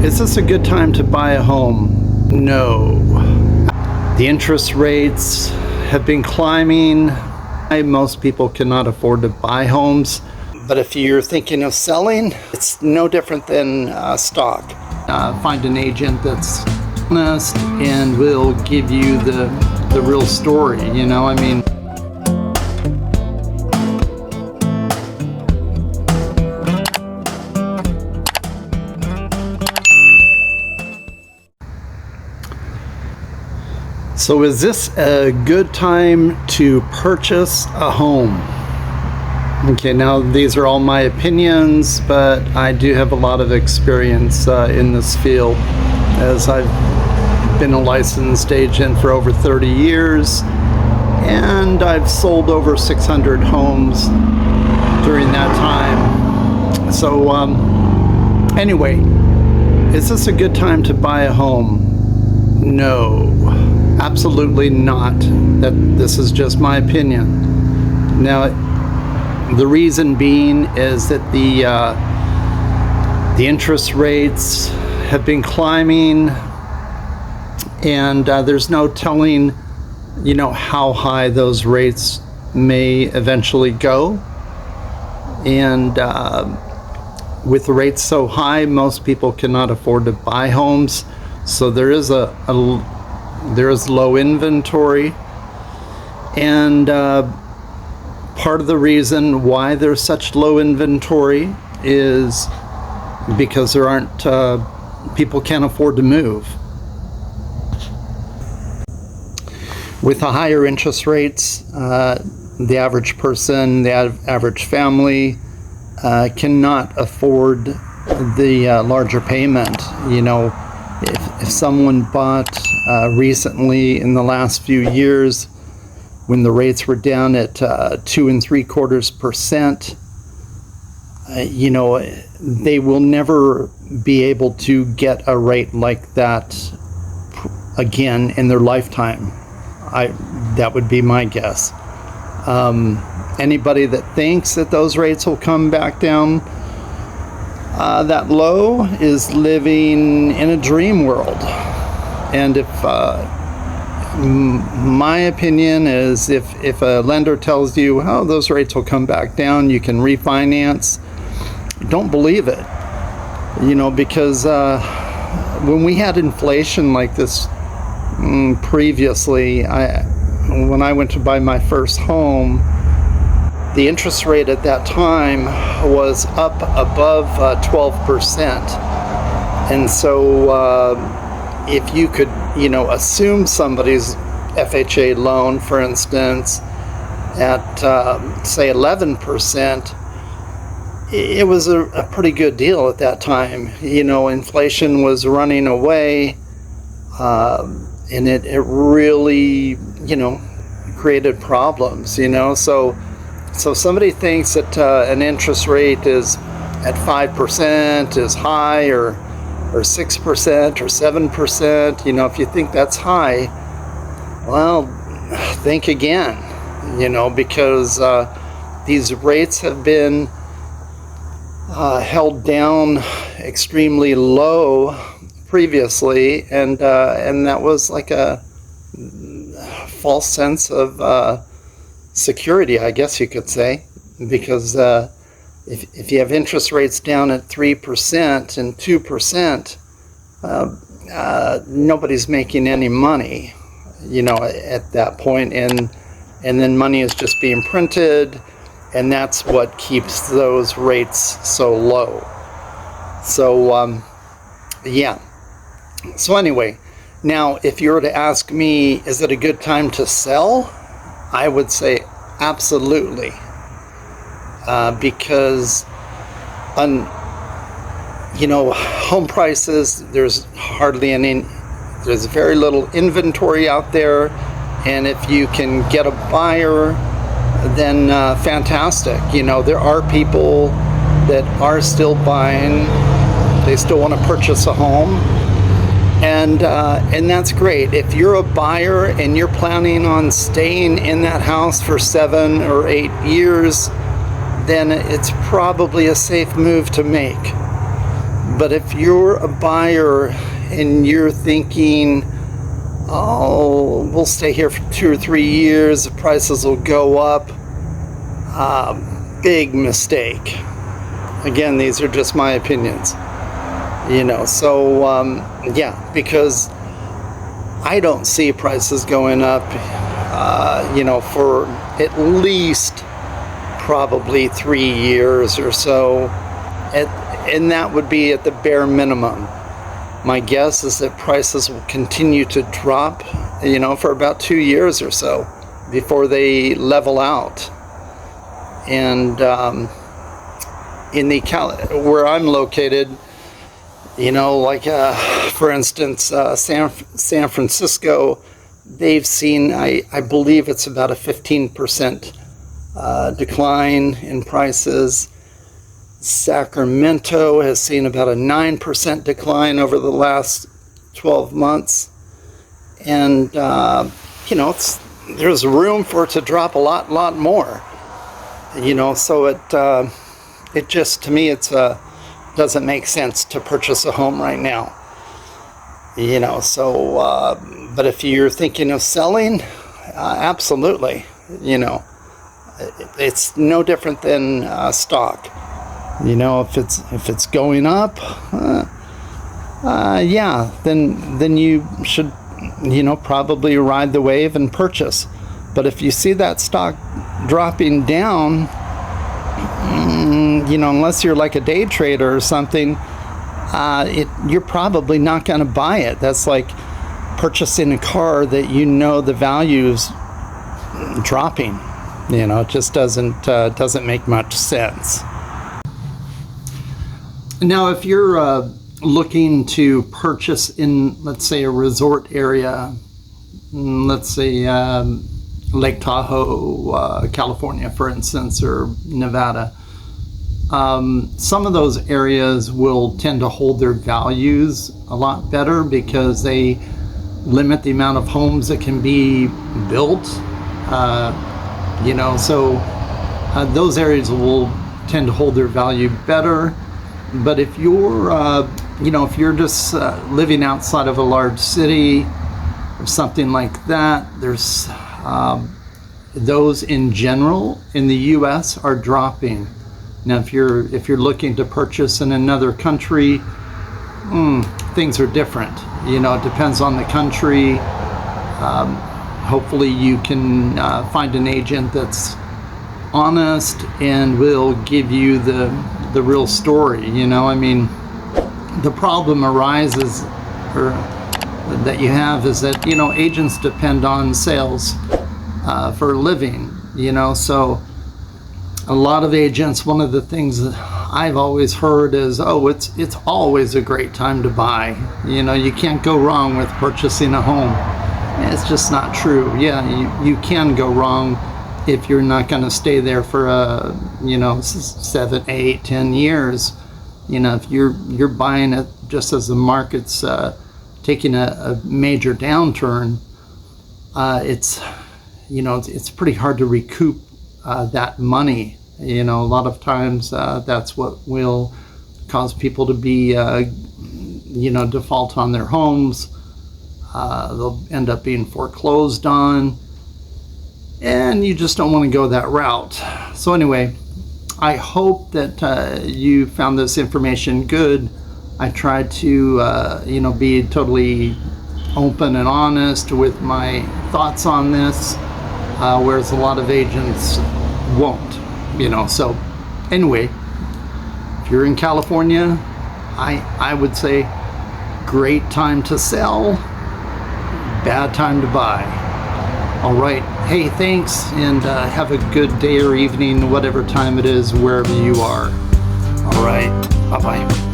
Is this a good time to buy a home? No. The interest rates have been climbing. Most people cannot afford to buy homes. But if you're thinking of selling, it's no different than stock. Find an agent that's honest and will give you the real story, you know? I mean, so is this a good time to purchase a home? Okay, now these are all my opinions, but I do have a lot of experience in this field, as I've been a licensed agent for over 30 years, and I've sold over 600 homes during that time. So anyway, is this a good time to buy a home? No. Absolutely not. This is just my opinion. Now, the reason being is that the interest rates have been climbing, and there's no telling, you know, how high those rates may eventually go. And with the rates so high, most people cannot afford to buy homes. So there is there is low inventory, and part of the reason why there's such low inventory is because there aren't people can't afford to move. With the higher interest rates, the average person, the average family cannot afford the larger payment. You know, if someone bought recently in the last few years, when the rates were down at 2 3/4%, you know, they will never be able to get a rate like that again in their lifetime. That would be my guess. Anybody that thinks that those rates will come back down that low is living in a dream world. And if my opinion is, if a lender tells you, oh, those rates will come back down, you can refinance, don't believe it. You know, because when we had inflation like this previously, when I went to buy my first home, the interest rate at that time was up above 12%. And so if you could, you know, assume somebody's FHA loan, for instance, at say 11%, it was a pretty good deal at that time. You know, inflation was running away, and it really, you know, created problems, you know. So somebody thinks that an interest rate is at 5% is high, or 6% or 7%. You know, if you think that's high, well, think again, you know, because these rates have been held down extremely low previously, and that was like a false sense of security, I guess you could say, because if you have interest rates down at 3% and 2%, nobody's making any money, you know, at that point, and then money is just being printed, and that's what keeps those rates so low. So yeah. So anyway, now if you were to ask me, is it a good time to sell? I would say absolutely, because you know, home prices, there's very little inventory out there, and if you can get a buyer, then fantastic. You know, there are people that are still buying, they still want to purchase a home, and that's great. If you're a buyer and you're planning on staying in that house for 7 or 8 years, then it's probably a safe move to make. But if you're a buyer and you're thinking, oh, we'll stay here for 2 or 3 years, the prices will go up, big mistake. Again, these are just my opinions. Yeah, because I don't see prices going up, for at least probably 3 years or so. And that would be at the bare minimum. My guess is that prices will continue to drop, for about 2 years or so before they level out. And where I'm located, for instance, San Francisco, they've seen, I believe it's about a 15% decline in prices. Sacramento has seen about a 9% decline over the last 12 months. And, there's room for it to drop a lot more. So it just, to me, doesn't make sense to purchase a home right now. But if you're thinking of selling, absolutely, it's no different than stock. If it's going up, then you should, probably ride the wave and purchase. But if you see that stock dropping down, unless you're like a day trader or something, you're probably not going to buy it. That's like purchasing a car that the value's dropping. It just doesn't make much sense. Now, if you're looking to purchase in, let's say, a resort area, let's say Lake Tahoe, California, for instance, or Nevada, some of those areas will tend to hold their values a lot better because they limit the amount of homes that can be built. Those areas will tend to hold their value better. But if you're just living outside of a large city or something like that, there's those in general in the U.S. are dropping. Now, if you're looking to purchase in another country, things are different. It depends on the country. Hopefully, you can find an agent that's honest and will give you the real story. The problem arises, or that you have, is that agents depend on sales for a living. So a lot of agents, one of the things that I've always heard is, it's always a great time to buy. You can't go wrong with purchasing a home. It's just not true. Yeah, you can go wrong if you're not going to stay there for 7, 8, 10 years. If you're buying it just as the market's taking a major downturn, it's pretty hard to recoup that money. A lot of times that's what will cause people to be default on their homes. They'll end up being foreclosed on, and you just don't want to go that route. So anyway, I hope that you found this information good. I tried to be totally open and honest with my thoughts on this, whereas a lot of agents won't. So anyway, if you're in California, I would say great time to sell, bad time to buy. All right. Hey, thanks, and have a good day or evening, whatever time it is, wherever you are. All right. Bye-bye.